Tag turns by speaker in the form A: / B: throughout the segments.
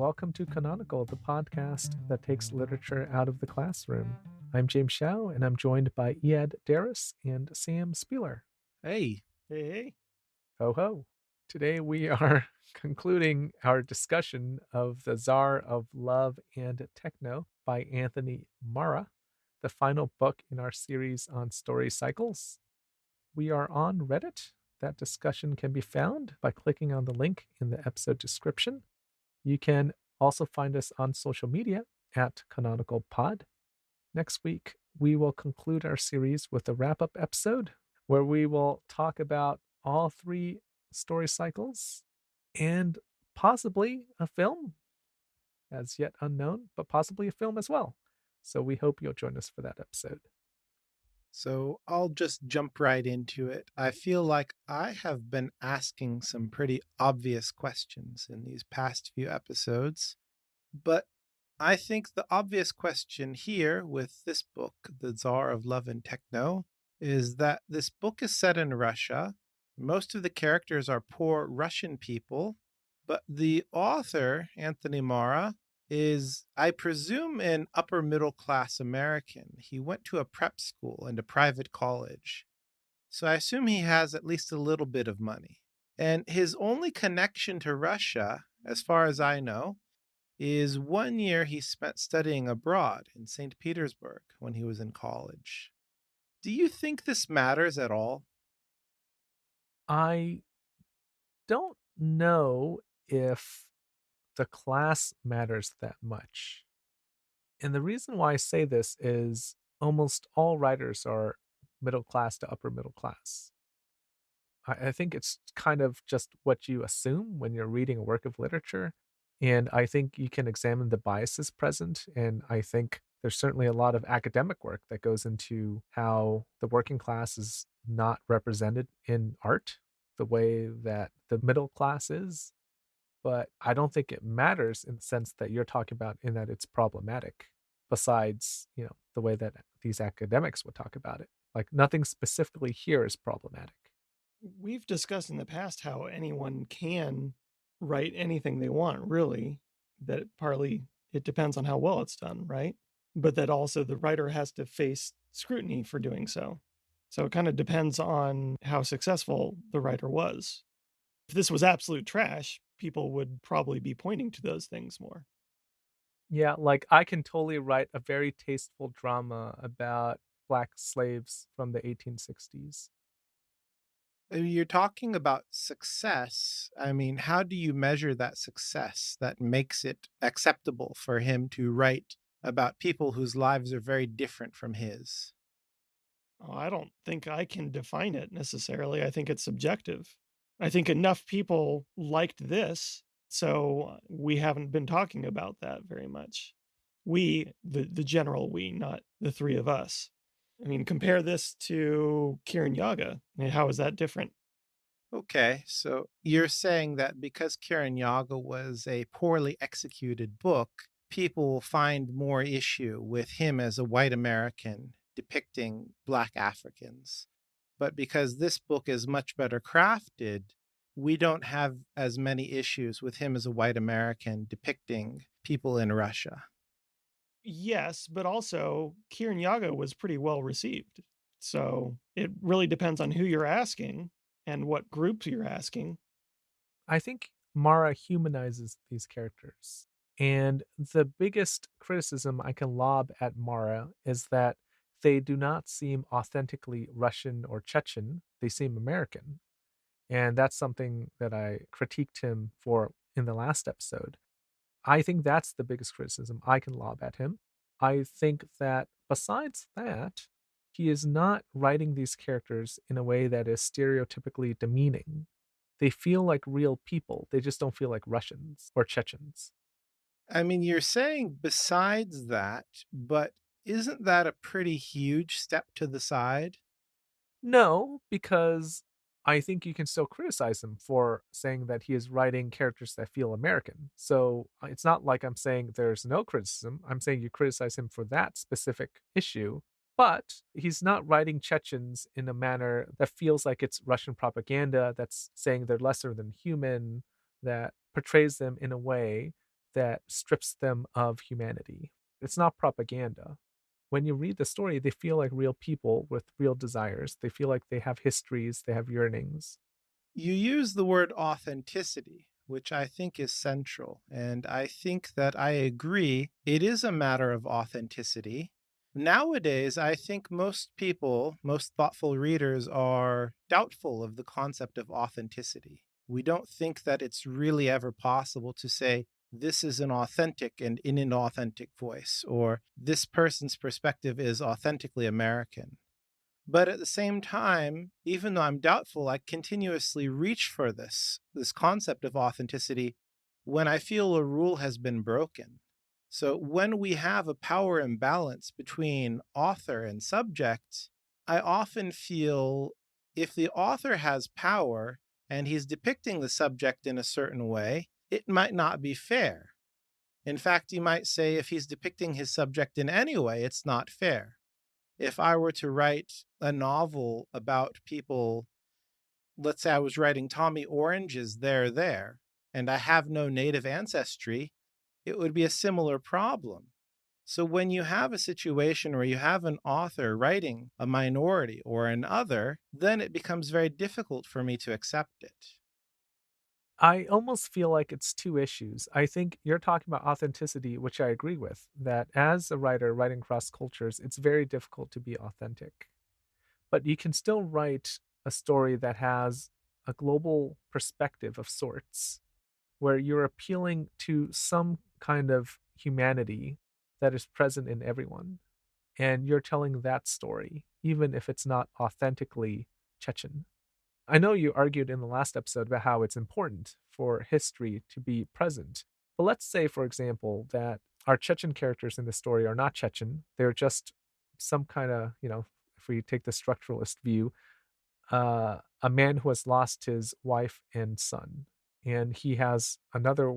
A: welcome to Canonical, the podcast that takes literature out of the classroom. I'm James Shao, and I'm joined by Eyad Darris and Sam Spieler.
B: Hey,
C: Hey.
A: Ho ho. Today we are concluding our discussion of The Tsar of Love and Techno by Anthony Marra, the final book in our series on story cycles. We are on Reddit. That discussion can be found by clicking on the link in the episode description. You can also find us on social media at Canonical Pod. Next week, we will conclude our series with a wrap-up episode where we will talk about all three story cycles and possibly a film, as yet unknown, but possibly a film as well. So we hope you'll join us for that episode.
B: so I'll just jump right into it. I feel like I have been asking some pretty obvious questions in these past few episodes, but I think the obvious question here with this book, The Tsar of Love and Techno, is that this book is set in Russia. Most of the characters are poor Russian people, but the author, Anthony Marra, is, I presume, an upper middle class American. He went to a prep school and a private college. So I assume he has at least a little bit of money. And his only connection to Russia, as far as I know, is 1 year he spent studying abroad in St. Petersburg when he was in college. Do you think this matters at all?
A: I don't know if the class matters that much. And the reason why I say this is almost all writers are middle class to upper middle class. I think it's kind of just what you assume when you're reading a work of literature. And I think you can examine the biases present. And I think there's certainly a lot of academic work that goes into how the working class is not represented in art the way that the middle class is. But I don't think it matters in the sense that you're talking about, in that it's problematic, besides, the way that these academics would talk about it. Like, nothing specifically here is problematic.
C: We've discussed in the past how anyone can write anything they want, really. That partly it depends on how well it's done, right? But that also the writer has to face scrutiny for doing so. So it kind of depends on how successful the writer was. If this was absolute trash, people would probably be pointing to those things more.
A: Yeah, like, I can totally write a very tasteful drama about black slaves from the 1860s.
B: You're talking about success. I mean, how do you measure that success that makes it acceptable for him to write about people whose lives are very different from his?
C: Oh, I don't think I can define it necessarily. I think it's subjective. I think enough people liked this, so we haven't been talking about that very much. We, the general we, not the three of us. I mean, compare this to Kiran Yaga. I mean, how is that different?
B: Okay, so you're saying that because Kiran Yaga was a poorly executed book, people will find more issue with him as a white American depicting black Africans. But because this book is much better crafted, we don't have as many issues with him as a white American depicting people in Russia.
C: Yes, but also Kiran Yaga was pretty well received. So it really depends on who you're asking and what groups you're asking.
A: I think Mara humanizes these characters. And the biggest criticism I can lob at Mara is that they do not seem authentically Russian or Chechen. They seem American. And that's something that I critiqued him for in the last episode. I think that's the biggest criticism I can lob at him. I think that besides that, he is not writing these characters in a way that is stereotypically demeaning. They feel like real people. They just don't feel like Russians or Chechens.
B: I mean, you're saying besides that, but isn't that a pretty huge step to the side?
A: No, because I think you can still criticize him for saying that he is writing characters that feel American. So it's not like I'm saying there's no criticism. I'm saying you criticize him for that specific issue. But he's not writing Chechens in a manner that feels like it's Russian propaganda, that's saying they're lesser than human, that portrays them in a way that strips them of humanity. It's not propaganda. When you read the story, they feel like real people with real desires. They feel like they have histories, they have yearnings.
B: You use the word authenticity, which I think is central. And I think that I agree it is a matter of authenticity. Nowadays, I think most people, most thoughtful readers, are doubtful of the concept of authenticity. We don't think that it's really ever possible to say, this is an authentic and in an authentic voice, or this person's perspective is authentically American. But at the same time, even though I'm doubtful, I continuously reach for this concept of authenticity when I feel a rule has been broken. So when we have a power imbalance between author and subject, I often feel if the author has power and he's depicting the subject in a certain way, it might not be fair. In fact, you might say if he's depicting his subject in any way, it's not fair. If I were to write a novel about people, let's say I was writing Tommy Orange's There, and I have no native ancestry, it would be a similar problem. So when you have a situation where you have an author writing a minority or an other, then it becomes very difficult for me to accept it.
A: I almost feel like it's two issues. I think you're talking about authenticity, which I agree with, that as a writer writing across cultures, it's very difficult to be authentic. But you can still write a story that has a global perspective of sorts, where you're appealing to some kind of humanity that is present in everyone. And you're telling that story, even if it's not authentically Chechen. I know you argued in the last episode about how it's important for history to be present. But let's say, for example, that our Chechen characters in the story are not Chechen. They're just some kind of, if we take the structuralist view, a man who has lost his wife and son. And he has another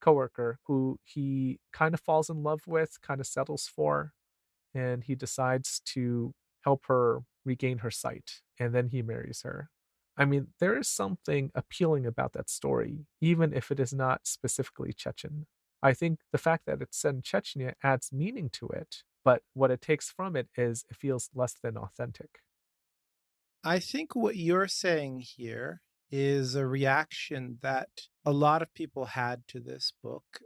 A: coworker, who he kind of falls in love with, kind of settles for, and he decides to help her regain her sight. And then he marries her. I mean, there is something appealing about that story, even if it is not specifically Chechen. I think the fact that it's set in Chechnya adds meaning to it, but what it takes from it is it feels less than authentic.
B: I think what you're saying here is a reaction that a lot of people had to this book.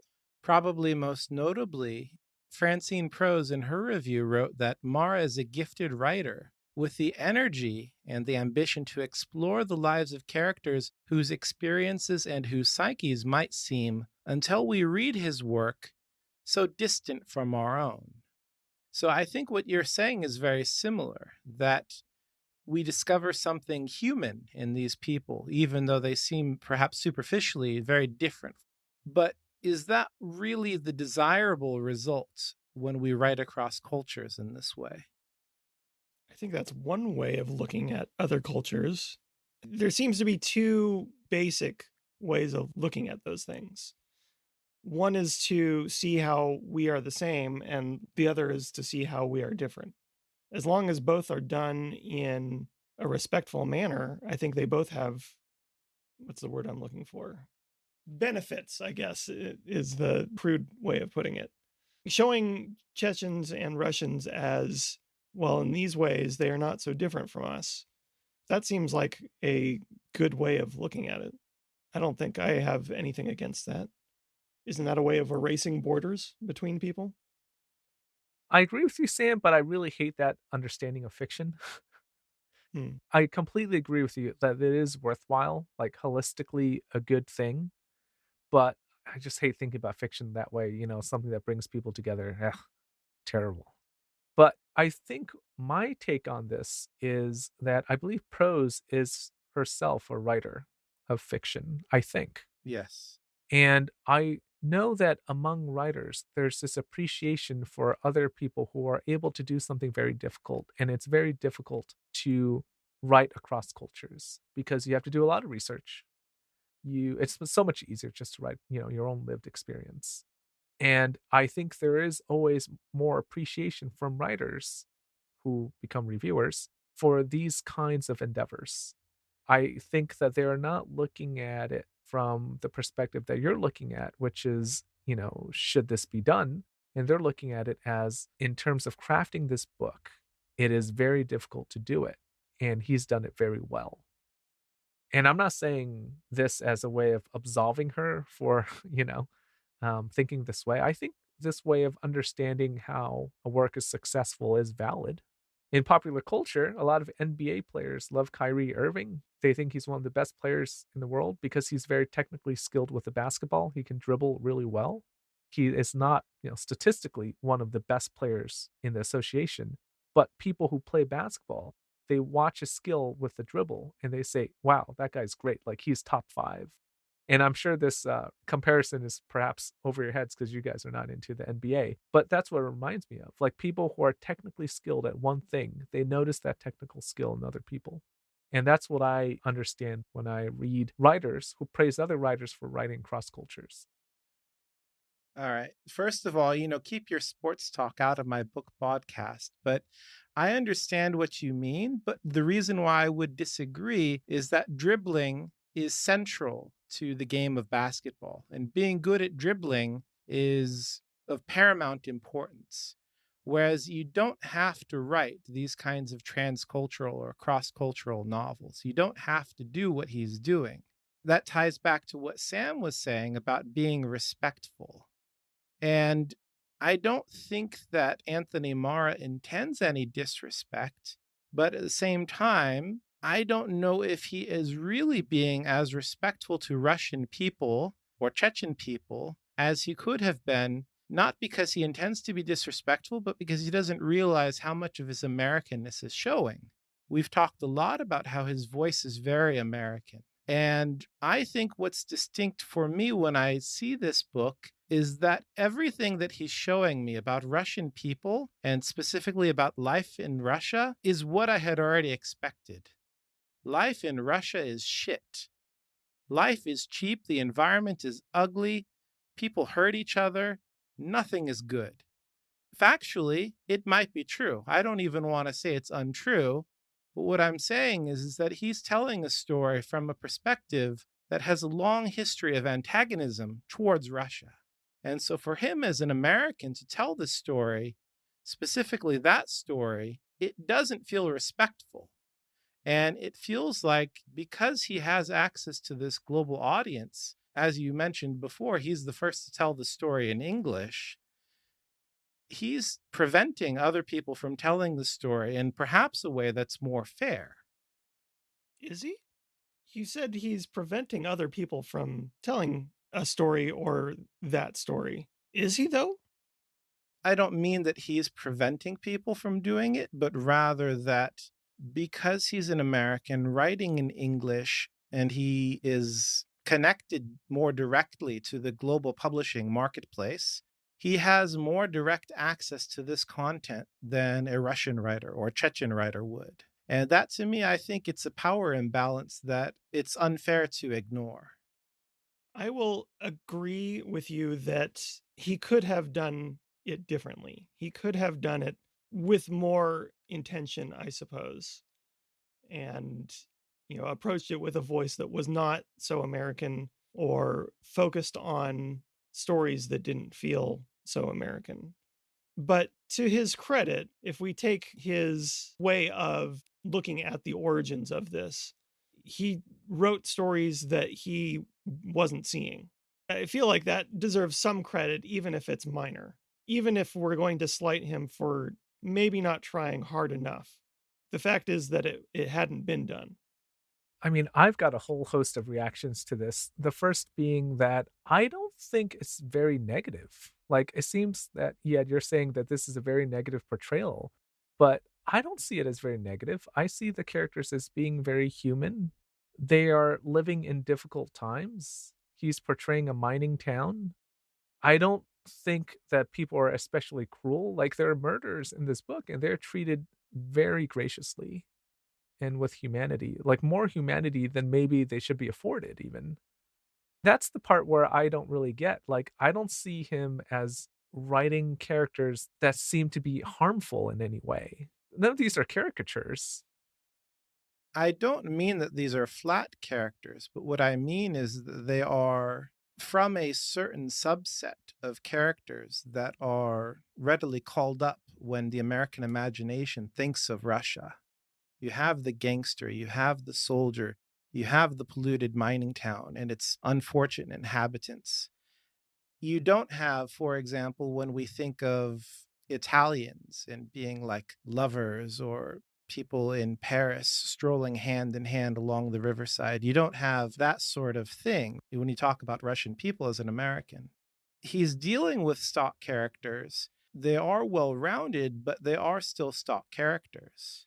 B: Probably most notably, Francine Prose in her review wrote that Marra is a gifted writer with the energy and the ambition to explore the lives of characters whose experiences and whose psyches might seem, until we read his work, so distant from our own. So I think what you're saying is very similar, that we discover something human in these people, even though they seem perhaps superficially very different. But is that really the desirable result when we write across cultures in this way?
C: I think that's one way of looking at other cultures. There seems to be two basic ways of looking at those things. One is to see how we are the same, and the other is to see how we are different. As long as both are done in a respectful manner, I think they both have, what's the word I'm looking for? Benefits, I guess, is the crude way of putting it. Showing Chechens and Russians as, well, in these ways, they are not so different from us. That seems like a good way of looking at it. I don't think I have anything against that. Isn't that a way of erasing borders between people?
A: I agree with you, Sam, but I really hate that understanding of fiction.
C: Hmm.
A: I completely agree with you that it is worthwhile, like holistically a good thing, but I just hate thinking about fiction that way, something that brings people together. Ugh, terrible. But I think my take on this is that I believe Prose is herself a writer of fiction, I think.
B: Yes.
A: And I know that among writers, there's this appreciation for other people who are able to do something very difficult. And it's very difficult to write across cultures because you have to do a lot of research. It's so much easier just to write, your own lived experience. And I think there is always more appreciation from writers who become reviewers for these kinds of endeavors. I think that they're not looking at it from the perspective that you're looking at, which is should this be done? And they're looking at it as, in terms of crafting this book, it is very difficult to do it. And he's done it very well. And I'm not saying this as a way of absolving her for, thinking this way. I think this way of understanding how a work is successful is valid. In popular culture, a lot of NBA players love Kyrie Irving. They think he's one of the best players in the world because he's very technically skilled with the basketball. He can dribble really well. He is not, statistically one of the best players in the association, but people who play basketball, they watch his skill with the dribble and they say, "Wow, that guy's great. Like he's top 5." And I'm sure this comparison is perhaps over your heads because you guys are not into the NBA, but that's what it reminds me of. Like people who are technically skilled at one thing, they notice that technical skill in other people. And that's what I understand when I read writers who praise other writers for writing cross cultures.
B: All right. First of all, keep your sports talk out of my book podcast, but I understand what you mean. But the reason why I would disagree is that dribbling is central to the game of basketball, and being good at dribbling is of paramount importance. Whereas you don't have to write these kinds of transcultural or cross cultural novels, you don't have to do what he's doing. That ties back to what Sam was saying about being respectful. And I don't think that Anthony Marra intends any disrespect, but at the same time, I don't know if he is really being as respectful to Russian people or Chechen people as he could have been, not because he intends to be disrespectful, but because he doesn't realize how much of his Americanness is showing. We've talked a lot about how his voice is very American. And I think what's distinct for me when I see this book is that everything that he's showing me about Russian people and specifically about life in Russia is what I had already expected. Life in Russia is shit. Life is cheap. The environment is ugly. People hurt each other. Nothing is good. Factually, it might be true. I don't even want to say it's untrue. But what I'm saying is that he's telling a story from a perspective that has a long history of antagonism towards Russia. And so for him as an American to tell this story, specifically that story, it doesn't feel respectful. And it feels like because he has access to this global audience, as you mentioned before, he's the first to tell the story in English. He's preventing other people from telling the story in perhaps a way that's more fair.
C: Is he? You said he's preventing other people from telling a story or that story. Is he, though?
B: I don't mean that he's preventing people from doing it, but rather that because he's an American writing in English and he is connected more directly to the global publishing marketplace, he has more direct access to this content than a Russian writer or Chechen writer would. And that to me, I think it's a power imbalance that it's unfair to ignore.
C: I will agree with you that he could have done it differently. He could have done it with more intention, I suppose, and approached it with a voice that was not so American or focused on stories that didn't feel so American. But to his credit, if we take his way of looking at the origins of this, he wrote stories that he wasn't seeing. I feel like that deserves some credit, even if it's minor, even if we're going to slight him for maybe not trying hard enough. The fact is that it hadn't been done.
A: I mean, I've got a whole host of reactions to this. The first being that I don't think it's very negative. Like, it seems that, yeah, you're saying that this is a very negative portrayal, but I don't see it as very negative. I see the characters as being very human. They are living in difficult times. He's portraying a mining town. I don't think that people are especially cruel. Like, there are murderers in this book, and they're treated very graciously and with humanity, like more humanity than maybe they should be afforded even. That's the part where I don't really get. Like, I don't see him as writing characters that seem to be harmful in any way. None of these are caricatures.
B: I don't mean that these are flat characters, but what I mean is that they are from a certain subset of characters that are readily called up when the American imagination thinks of Russia. You have the gangster, you have the soldier, you have the polluted mining town and its unfortunate inhabitants. You don't have, for example, when we think of Italians and being like lovers or people in Paris strolling hand in hand along the riverside, you don't have that sort of thing when you talk about Russian people as an American. He's dealing with stock characters. They are well rounded, but they are still stock characters.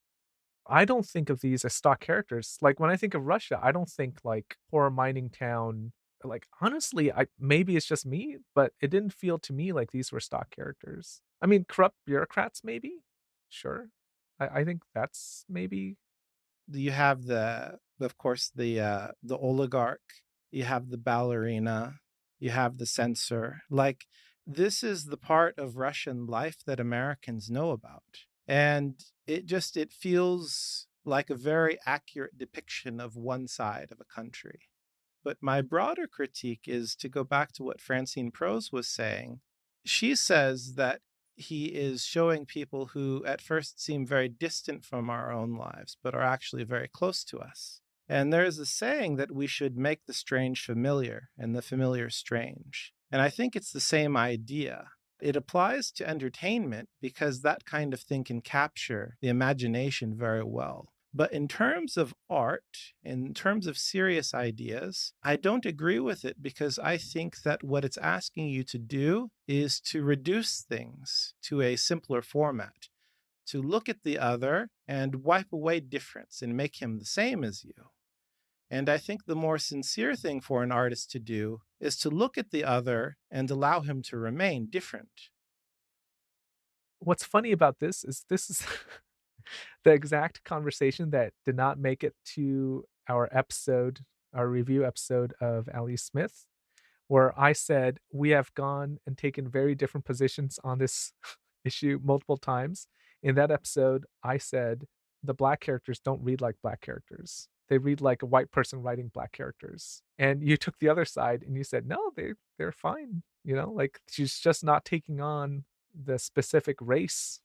A: I don't think of these as stock characters. Like, when I think of Russia, I don't think, like, poor mining town. Like, honestly, I maybe it's just me, but it didn't feel to me like these were stock characters. I mean, corrupt bureaucrats, maybe? Sure. I think that's maybe.
B: You have of course, the oligarch, you have the ballerina, you have the censor. Like, this is the part of Russian life that Americans know about. And it feels like a very accurate depiction of one side of a country. But my broader critique is to go back to what Francine Prose was saying. She says that he is showing people who at first seem very distant from our own lives, but are actually very close to us. And there's a saying that we should make the strange familiar and the familiar strange. And I think it's the same idea. It applies to entertainment because that kind of thing can capture the imagination very well. But in terms of art, in terms of serious ideas, I don't agree with it because I think that what it's asking you to do is to reduce things to a simpler format, to look at the other and wipe away difference and make him the same as you. And I think the more sincere thing for an artist to do is to look at the other and allow him to remain different.
A: What's funny about this is the exact conversation that did not make it to our review episode of Ali Smith, where I said, "We have gone and taken very different positions on this issue multiple times." In that episode, I said, "The black characters don't read like black characters. They read like a white person writing black characters." And you took the other side and you said, "No, they're fine." Like, she's just not taking on the specific race.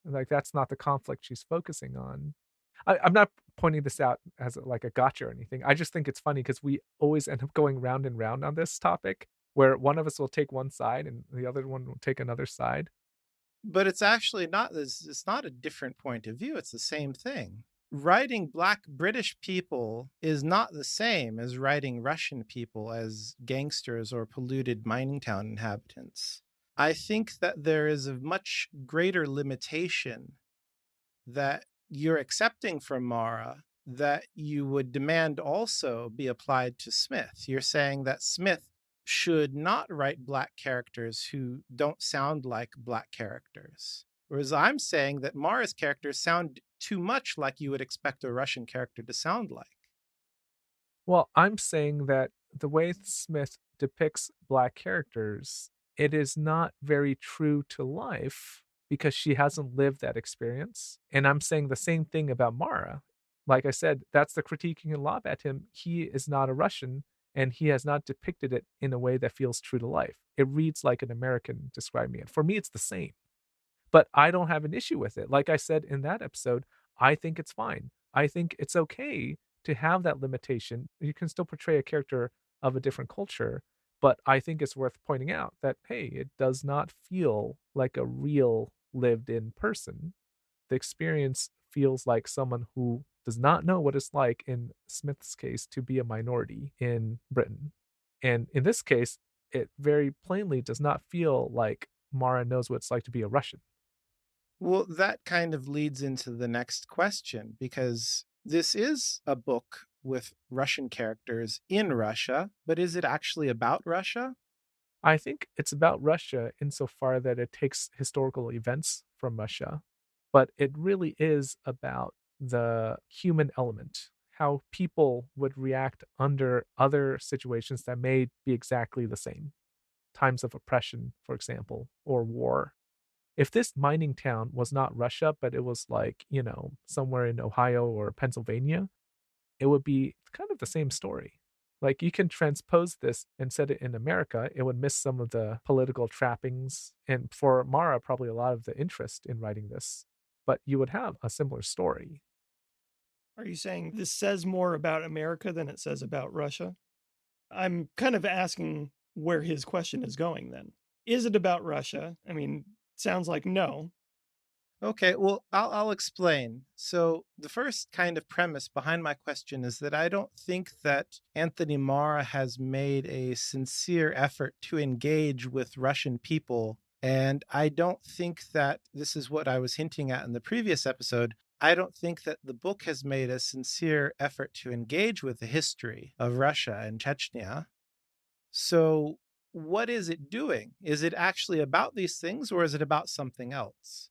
A: Like, that's not the conflict she's focusing on. I'm not pointing this out as, like, a gotcha or anything. I just think it's funny because we always end up going round and round on this topic, where one of us will take one side and the other one will take another side.
B: But it's actually not this, it's not a different point of view, it's the same thing. Writing black British people is not the same as writing Russian people as gangsters or polluted mining town inhabitants. I think that there is a much greater limitation that you're accepting from Mara that you would demand also be applied to Smith. You're saying that Smith should not write black characters who don't sound like black characters. Whereas I'm saying that Mara's characters sound too much like you would expect a Russian character to sound like.
A: Well, I'm saying that the way Smith depicts black characters, it is not very true to life because she hasn't lived that experience. And I'm saying the same thing about Mara. Like I said, that's the critique you can lob at him. He is not a Russian and he has not depicted it in a way that feels true to life. It reads like an American described me. And for me, it's the same. But I don't have an issue with it. Like I said in that episode, I think it's fine. I think it's okay to have that limitation. You can still portray a character of a different culture, but I think it's worth pointing out that, hey, it does not feel like a real lived in person. The experience feels like someone who does not know what it's like, in Smith's case, to be a minority in Britain. And in this case, it very plainly does not feel like Mara knows what it's like to be a Russian.
B: Well, that kind of leads into the next question because this is a book with Russian characters in Russia, but is it actually about Russia?
A: I think it's about Russia insofar that it takes historical events from Russia, but it really is about the human element, how people would react under other situations that may be exactly the same. Times of oppression, for example, or war. If this mining town was not Russia, but it was like, somewhere in Ohio or Pennsylvania, it would be kind of the same story. Like, you can transpose this and set it in America, it would miss some of the political trappings, and for Mara, probably a lot of the interest in writing this, but you would have a similar story.
C: Are you saying this says more about America than it says about Russia? I'm kind of asking where his question is going then. Is it about Russia? I mean, sounds like no.
B: Okay, well, I'll explain. So, the first kind of premise behind my question is that I don't think that Anthony Marra has made a sincere effort to engage with Russian people. And I don't think that this is what I was hinting at in the previous episode. I don't think that the book has made a sincere effort to engage with the history of Russia and Chechnya. So, what is it doing? Is it actually about these things or is it about something else?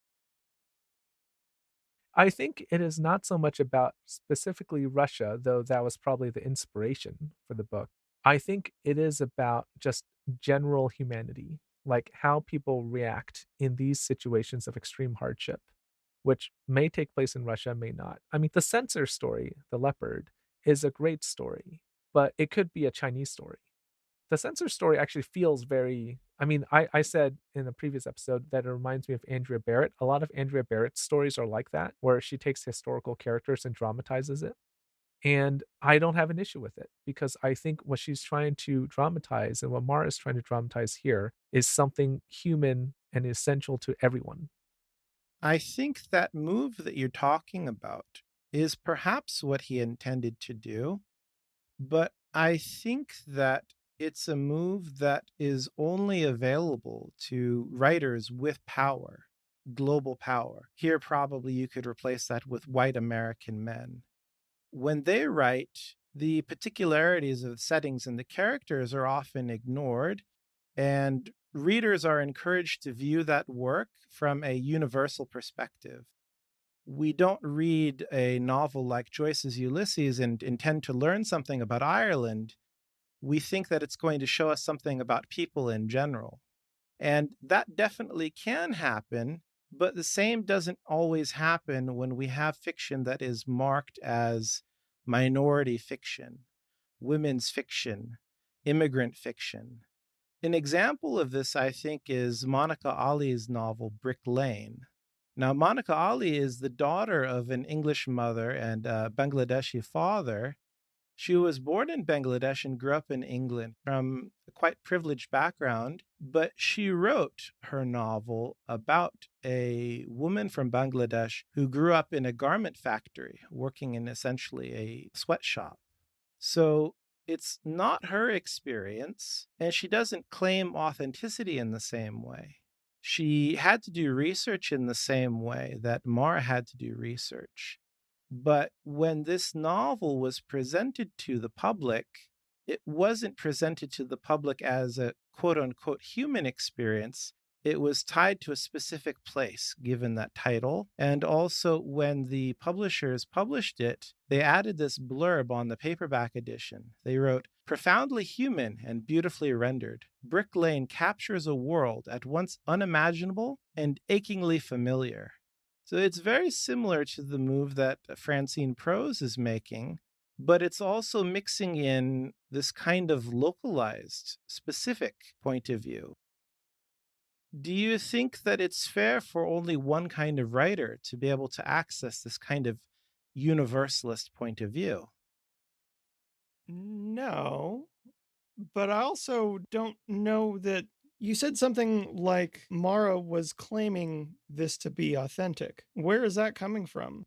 A: I think it is not so much about specifically Russia, though that was probably the inspiration for the book. I think it is about just general humanity, like how people react in these situations of extreme hardship, which may take place in Russia, may not. I mean, the censor story, The Leopard, is a great story, but it could be a Chinese story. The censor story actually feels very, I mean, I said in a previous episode that it reminds me of Andrea Barrett. A lot of Andrea Barrett's stories are like that, where she takes historical characters and dramatizes it. And I don't have an issue with it because I think what she's trying to dramatize and what Mara is trying to dramatize here is something human and essential to everyone.
B: I think that move that you're talking about is perhaps what he intended to do, but I think that it's a move that is only available to writers with power, global power. Here, probably you could replace that with white American men. When they write, the particularities of the settings and the characters are often ignored, and readers are encouraged to view that work from a universal perspective. We don't read a novel like Joyce's Ulysses and intend to learn something about Ireland. We think that it's going to show us something about people in general. And that definitely can happen, but the same doesn't always happen when we have fiction that is marked as minority fiction, women's fiction, immigrant fiction. An example of this, I think, is Monica Ali's novel Brick Lane. Now, Monica Ali is the daughter of an English mother and a Bangladeshi father. She was born in Bangladesh and grew up in England from a quite privileged background, but she wrote her novel about a woman from Bangladesh who grew up in a garment factory, working in essentially a sweatshop. So it's not her experience, and she doesn't claim authenticity in the same way. She had to do research in the same way that Mara had to do research. But when this novel was presented to the public, it wasn't presented to the public as a quote unquote human experience. It was tied to a specific place, given that title. And also, when the publishers published it, they added this blurb on the paperback edition. They wrote, profoundly human and beautifully rendered, Brick Lane captures a world at once unimaginable and achingly familiar. So it's very similar to the move that Francine Prose is making, but it's also mixing in this kind of localized, specific point of view. Do you think that it's fair for only one kind of writer to be able to access this kind of universalist point of view?
C: No, but I also don't know that you said something like Mara was claiming this to be authentic. Where is that coming from?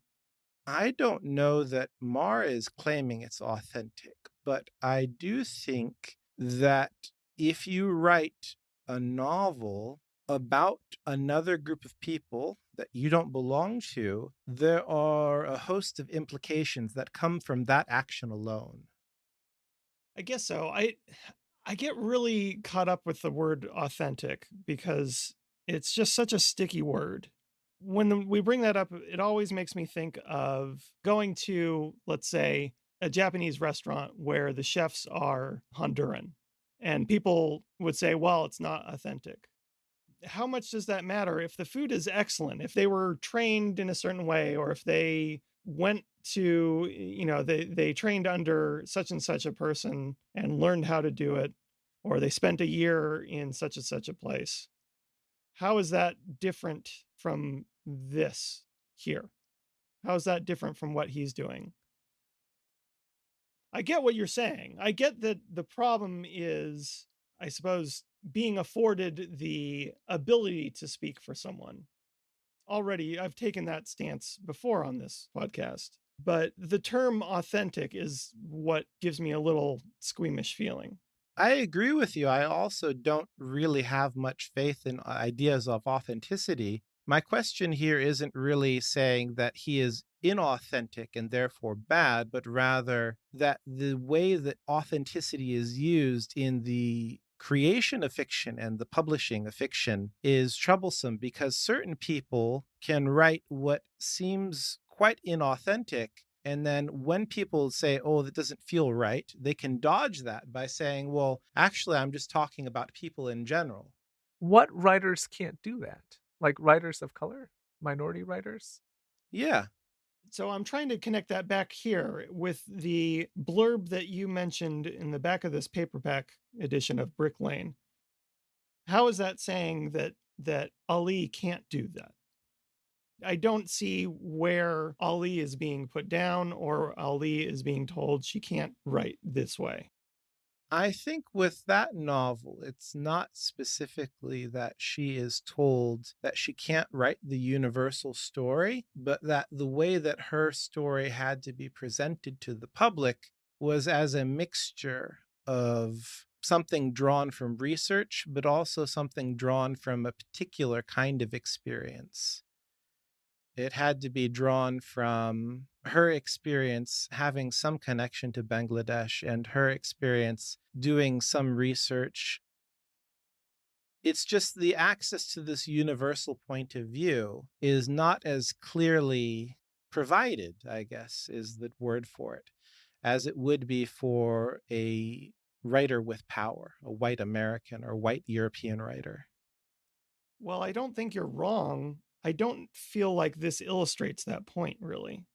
B: I don't know that Mar is claiming it's authentic, but I do think that if you write a novel about another group of people that you don't belong to, there are a host of implications that come from that action alone.
C: I guess so. I get really caught up with the word authentic because it's just such a sticky word. When we bring that up, it always makes me think of going to, let's say, a Japanese restaurant where the chefs are Honduran. And people would say, well, it's not authentic. How much does that matter if the food is excellent, if they were trained in a certain way, or if they went to, they trained under such and such a person and learned how to do it, or they spent a year in such and such a place. How is that different from this here? How is that different from what he's doing? I get what you're saying. I get that the problem is, I suppose, being afforded the ability to speak for someone. Already, I've taken that stance before on this podcast, but the term authentic is what gives me a little squeamish feeling.
B: I agree with you. I also don't really have much faith in ideas of authenticity. My question here isn't really saying that he is inauthentic and therefore bad, but rather that the way that authenticity is used in the creation of fiction and the publishing of fiction is troublesome because certain people can write what seems quite inauthentic, and then when people say, oh, that doesn't feel right, they can dodge that by saying, well, actually, I'm just talking about people in general.
A: What writers can't do that? Like writers of color? Minority writers?
B: Yeah.
C: So I'm trying to connect that back here with the blurb that you mentioned in the back of this paperback edition of Brick Lane. How is that saying that Ali can't do that? I don't see where Ali is being put down or Ali is being told she can't write this way.
B: I think with that novel, it's not specifically that she is told that she can't write the universal story, but that the way that her story had to be presented to the public was as a mixture of something drawn from research, but also something drawn from a particular kind of experience. It had to be drawn from her experience having some connection to Bangladesh and her experience doing some research. It's just the access to this universal point of view is not as clearly provided, I guess is the word for it, as it would be for a writer with power, a white American or white European writer.
C: Well, I don't think you're wrong. I don't feel like this illustrates that point, really.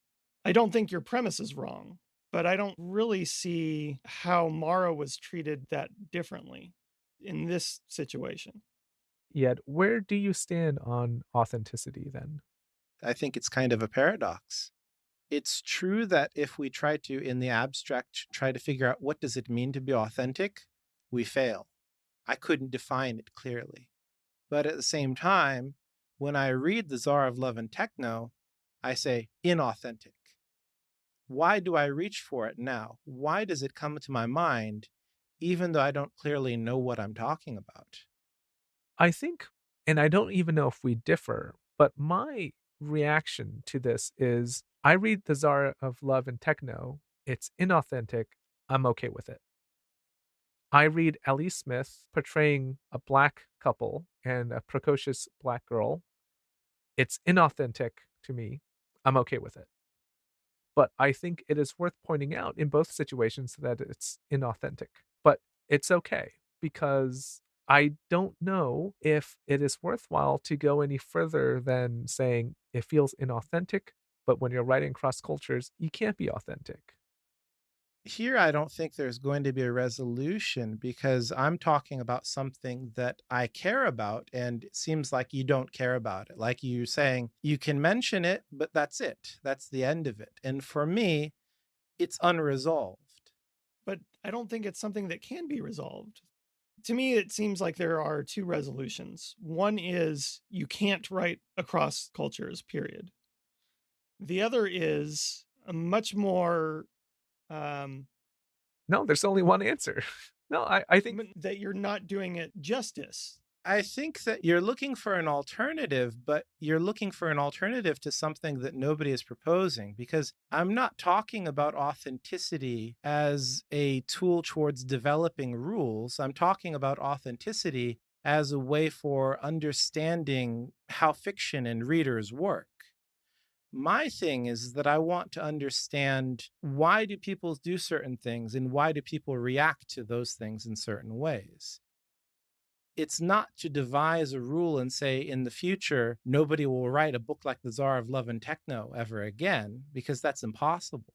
C: I don't think your premise is wrong, but I don't really see how Mara was treated that differently in this situation.
A: Yet, where do you stand on authenticity then?
B: I think it's kind of a paradox. It's true that if we try to, in the abstract, try to figure out what does it mean to be authentic, we fail. I couldn't define it clearly. But at the same time, when I read the Tsar of Love and Techno, I say inauthentic. Why do I reach for it now? Why does it come to my mind, even though I don't clearly know what I'm talking about?
A: I think, and I don't even know if we differ, but my reaction to this is I read the Tsar of Love and Techno. It's inauthentic. I'm okay with it. I read Ellie Smith portraying a black couple and a precocious black girl. It's inauthentic to me. I'm okay with it. But I think it is worth pointing out in both situations that it's inauthentic. But it's okay because I don't know if it is worthwhile to go any further than saying it feels inauthentic, but when you're writing cross cultures, you can't be authentic.
B: Here, I don't think there's going to be a resolution because I'm talking about something that I care about, and it seems like you don't care about it. Like you're saying, you can mention it, but that's it. That's the end of it. And for me, it's unresolved.
C: But I don't think it's something that can be resolved. To me, it seems like there are two resolutions. One is you can't write across cultures, period. The other is a much more
A: No, there's only one answer. No, I think
C: that you're not doing it justice.
B: I think that you're looking for an alternative, but you're looking for an alternative to something that nobody is proposing. Because I'm not talking about authenticity as a tool towards developing rules. I'm talking about authenticity as a way for understanding how fiction and readers work. My thing is that I want to understand why do people do certain things and why do people react to those things in certain ways. it's not to devise a rule and say in the future, nobody will write a book like the Tsar of Love and Techno ever again, because that's impossible.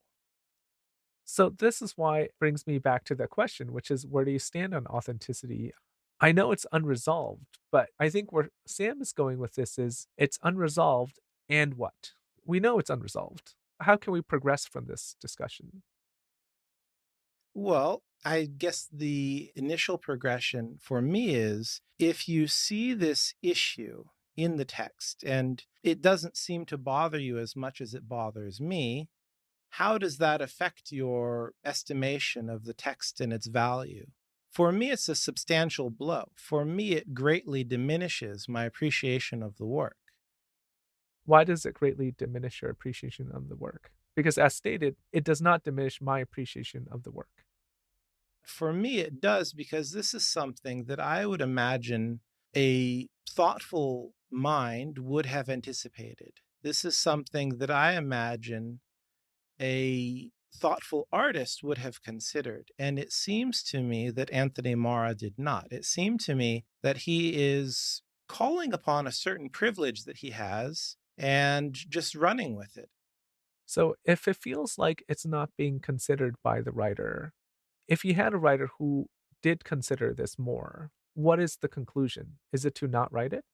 A: So this is why it brings me back to the question, which is where do you stand on authenticity? I know it's unresolved, but I think where Sam is going with this is it's unresolved and what? We know it's unresolved. How can we progress from this discussion?
B: Well, I guess the initial progression for me is if you see this issue in the text and it doesn't seem to bother you as much as it bothers me, how does that affect your estimation of the text and its value? For me, it's a substantial blow. For me, it greatly diminishes my appreciation of the work.
A: Why does it greatly diminish your appreciation of the work? Because as stated, it does not diminish my appreciation of the work.
B: For me, it does because this is something that I would imagine a thoughtful mind would have anticipated. This is something that I imagine a thoughtful artist would have considered. And it seems to me that Anthony Marra did not. It seemed to me that he is calling upon a certain privilege that he has and just running with it.
A: So if it feels like it's not being considered by the writer, if you had a writer who did consider this more, what is the conclusion? Is it to not write it?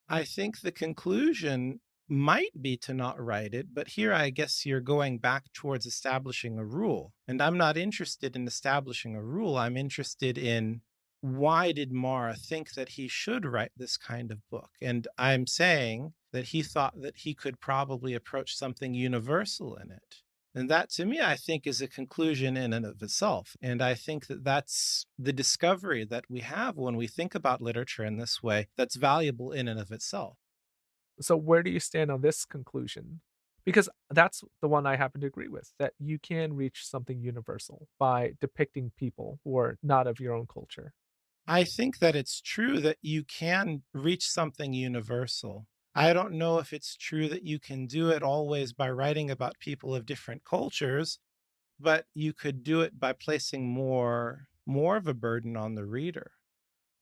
B: I think the conclusion might be to not write it, but here I guess you're going back towards establishing a rule. And I'm not interested in establishing a rule. I'm interested in why did Mara think that he should write this kind of book? And I'm saying that he thought that he could probably approach something universal in it. And that to me, I think, is a conclusion in and of itself. And I think that that's the discovery that we have when we think about literature in this way that's valuable in and of itself.
A: So where do you stand on this conclusion? Because that's the one I happen to agree with, that you can reach something universal by depicting people who are not of your own culture.
B: I think that it's true that you can reach something universal. I don't know if it's true that you can do it always by writing about people of different cultures, but you could do it by placing more of a burden on the reader.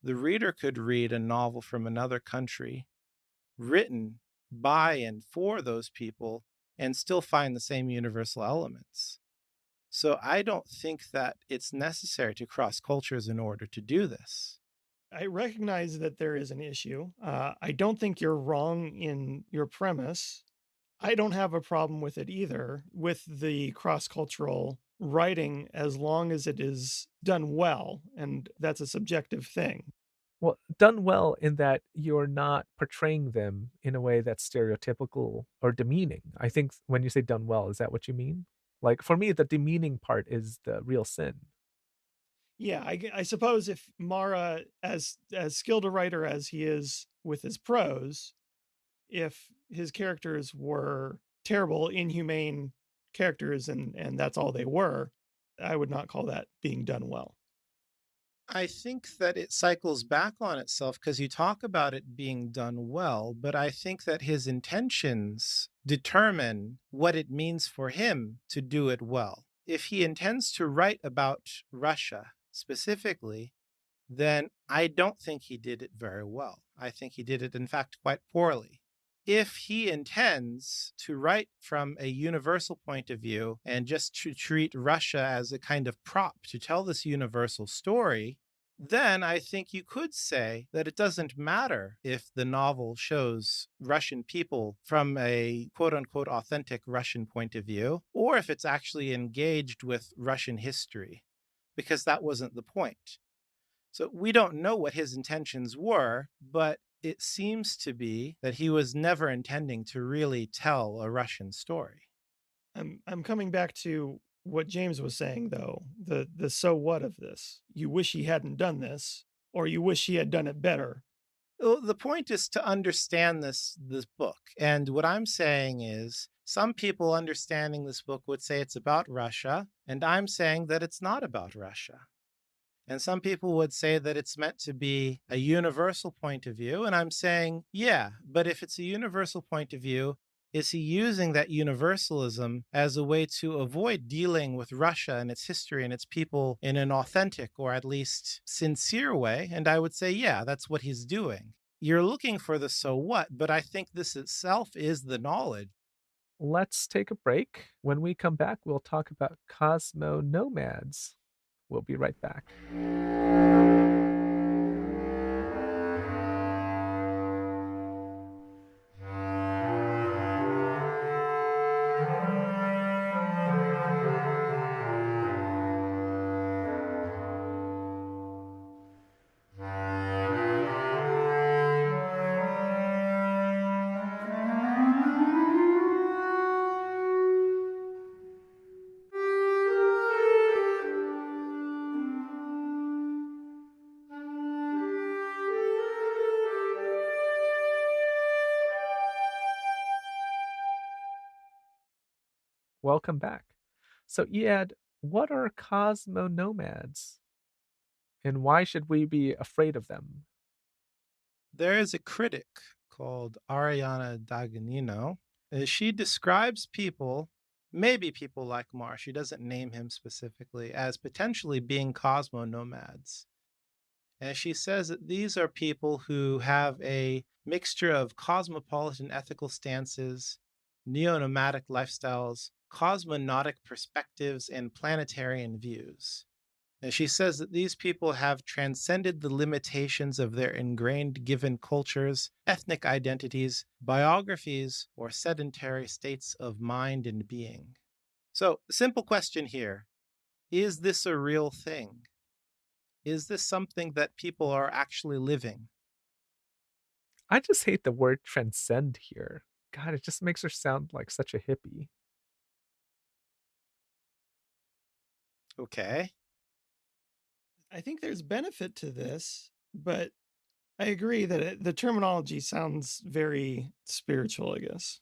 B: The reader could read a novel from another country written by and for those people and still find the same universal elements. So I don't think that it's necessary to cross cultures in order to do this.
C: I recognize that there is an issue. I don't think you're wrong in your premise. I don't have a problem with it either, with the cross cultural writing, as long as it is done well. And that's a subjective thing.
A: Well, done well in that you're not portraying them in a way that's stereotypical or demeaning. I think when you say done well, is that what you mean? Like for me, the demeaning part is the real sin.
C: Yeah, I suppose if Mara, as skilled a writer as he is with his prose, if his characters were terrible, inhumane characters, and that's all they were, I would not call that being done well.
B: I think that it cycles back on itself because you talk about it being done well, but I think that his intentions determine what it means for him to do it well. If he intends to write about Russia specifically, then I don't think he did it very well. I think he did it, in fact, quite poorly. If he intends to write from a universal point of view and just to treat Russia as a kind of prop to tell this universal story, then I think you could say that it doesn't matter if the novel shows Russian people from a quote unquote authentic Russian point of view, or if it's actually engaged with Russian history, because that wasn't the point. So we don't know what his intentions were, but it seems to be that he was never intending to really tell a Russian story.
C: I'm coming back to what James was saying though. The so what of this? You wish he hadn't done this, or you wish he had done it better.
B: Well, the point is to understand this book. And what I'm saying is some people understanding this book would say it's about Russia, and I'm saying that it's not about Russia. And some people would say that it's meant to be a universal point of view. And I'm saying, yeah, but if it's a universal point of view, Is he using that universalism as a way to avoid dealing with Russia and its history and its people in an authentic or at least sincere way? And I would say, yeah, that's what he's doing. You're looking for the so what, but I think this itself is the knowledge.
A: Let's take a break. When we come back, we'll talk about cosmonomads. We'll be right back. Welcome back. So, Eyad, what are cosmonomads? And why should we be afraid of them?
B: There is a critic called Ariana Daganino. She describes people, maybe people like Mar, she doesn't name him specifically, as potentially being cosmonomads. And she says that these are people who have a mixture of cosmopolitan ethical stances, neo nomadic lifestyles, cosmonautic perspectives, and planetarian views. And she says that these people have transcended the limitations of their ingrained given cultures, ethnic identities, biographies, or sedentary states of mind and being. So, simple question here: is this a real thing? Is this something that people are actually living?
A: I just hate the word transcend here. God, it just makes her sound like such a hippie.
B: Okay.
C: I think there's benefit to this, but I agree that the terminology sounds very spiritual, I guess.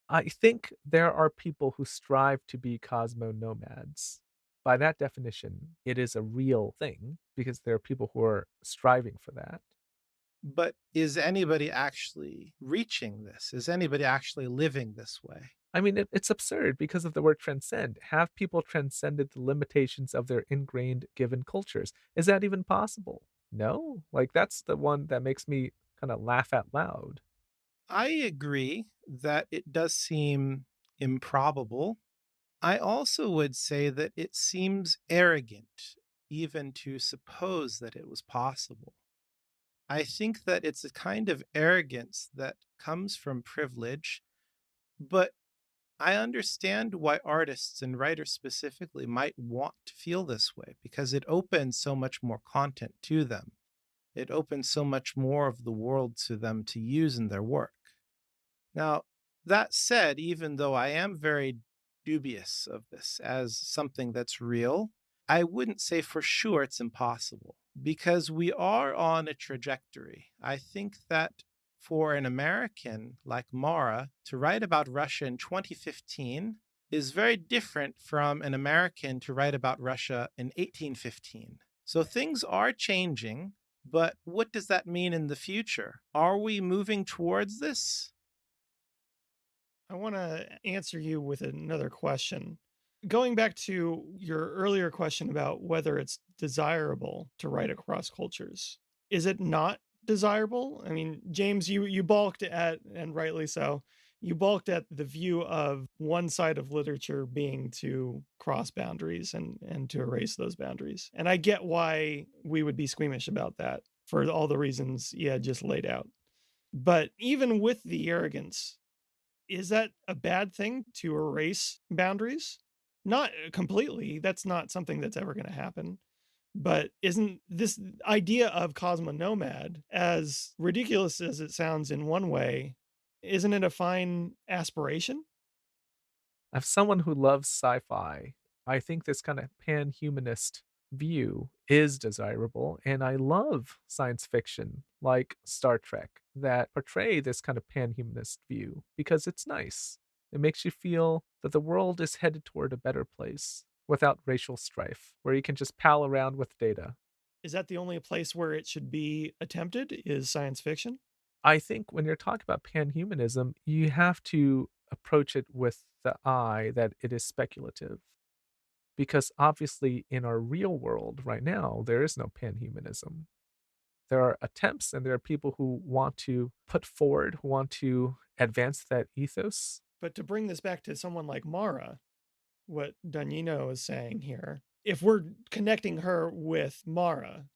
A: I think there are people who strive to be cosmonomads. By that definition, it is a real thing because there are people who are striving for that.
B: But is anybody actually reaching this? Is anybody actually living this way?
A: I mean, it's absurd because of the word transcend. Have people transcended the limitations of their ingrained given cultures? Is that even possible? No? Like, that's the one that makes me kind of laugh out loud.
B: I agree that it does seem improbable. I also would say that it seems arrogant even to suppose that it was possible. I think that it's a kind of arrogance that comes from privilege, but I understand why artists and writers specifically might want to feel this way because it opens so much more content to them. It opens so much more of the world to them to use in their work. Now, that said, even though I am very dubious of this as something that's real, I wouldn't say for sure it's impossible because we are on a trajectory. I think that for an American like Mara to write about Russia in 2015 is very different from an American to write about Russia in 1815. So things are changing, but what does that mean in the future? Are we moving towards this?
C: I want to answer you with another question. Going back to your earlier question about whether it's desirable to write across cultures, is it not desirable? I mean, James, you balked at, and rightly so, you balked at the view of one side of literature being to cross boundaries and to erase those boundaries. And I get why we would be squeamish about that for all the reasons you had just laid out. But even with the arrogance, is that a bad thing to erase boundaries? Not completely. That's not something that's ever going to happen. But isn't this idea of cosmonomad, as ridiculous as it sounds in one way, isn't it a fine aspiration?
A: As someone who loves sci-fi, I think this kind of pan-humanist view is desirable, and I love science fiction like Star Trek that portray this kind of pan-humanist view because it's nice. It makes you feel that the world is headed toward a better place without racial strife, where you can just pal around with data.
C: Is that the only place where it should be attempted? Is science fiction?
A: I think when you're talking about panhumanism, you have to approach it with the eye that it is speculative. Because obviously, in our real world right now, there is no panhumanism. There are attempts, and there are people who want to put forward, who want to advance that ethos.
C: But to bring this back to someone like Marra, what Danilo is saying here, if we're connecting her with Marra,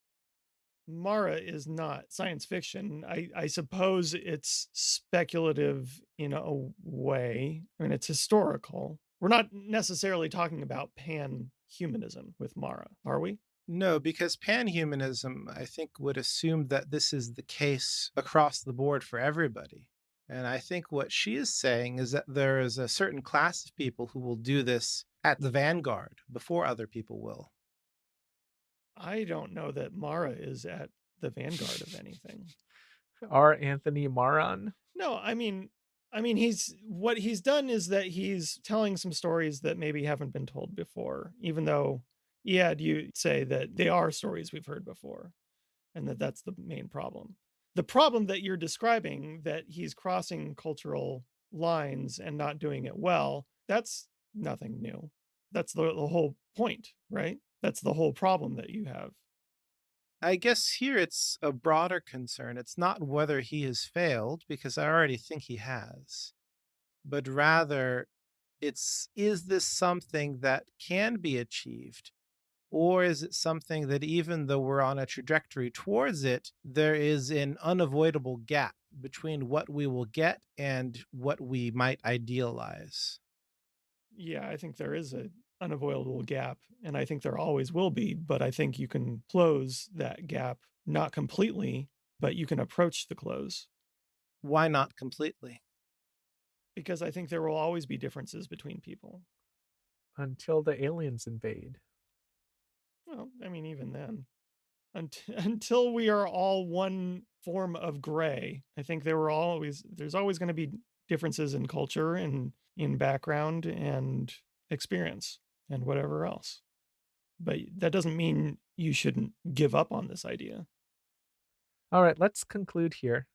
C: Marra is not science fiction. I suppose it's speculative in a way. I mean, it's historical. We're not necessarily talking about pan-humanism with Marra, are we?
B: No, because panhumanism, I think, would assume that this is the case across the board for everybody. And I think what she is saying is that there is a certain class of people who will do this at the vanguard before other people will.
C: I don't know that Marra is at the vanguard of anything.
A: Are Anthony Marra?
C: No, I mean, he's what he's done is that he's telling some stories that maybe haven't been told before, even though, yeah, you say that they are stories we've heard before, and that that's the main problem. The problem that you're describing, that he's crossing cultural lines and not doing it well, that's nothing new. That's the whole point, right? That's the whole problem that you have.
B: I guess here it's a broader concern. It's not whether he has failed, because I already think he has, but rather it's, is this something that can be achieved? Or is it something that, even though we're on a trajectory towards it, there is an unavoidable gap between what we will get and what we might idealize?
C: Yeah, I think there is a unavoidable gap, and I think there always will be, but I think you can close that gap, not completely, but you can approach the close,
B: Why not completely?
C: because I think there will always be differences between people.
A: Until the aliens invade.
C: Well, I mean, even then, until we are all one form of gray, I think there's always going to be differences in culture and in background and experience and whatever else. But that doesn't mean you shouldn't give up on this idea.
A: All right, let's conclude here.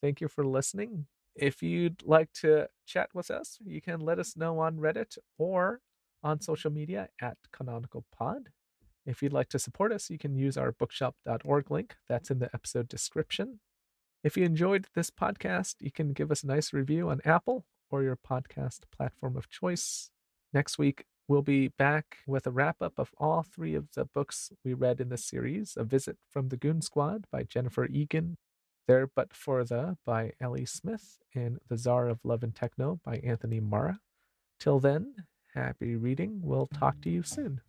A: Thank you for listening. If you'd like to chat with us, you can let us know on Reddit or on social media at CanonicalPod. If you'd like to support us, you can use our bookshop.org link. That's in the episode description. If you enjoyed this podcast, you can give us a nice review on Apple or your podcast platform of choice. Next week, we'll be back with a wrap up of all three of the books we read in this series: A Visit from the Goon Squad by Jennifer Egan, There But For The by Ellie Smith, and The Tsar of Love and Techno by Anthony Marra. Till then, happy reading. We'll talk to you soon.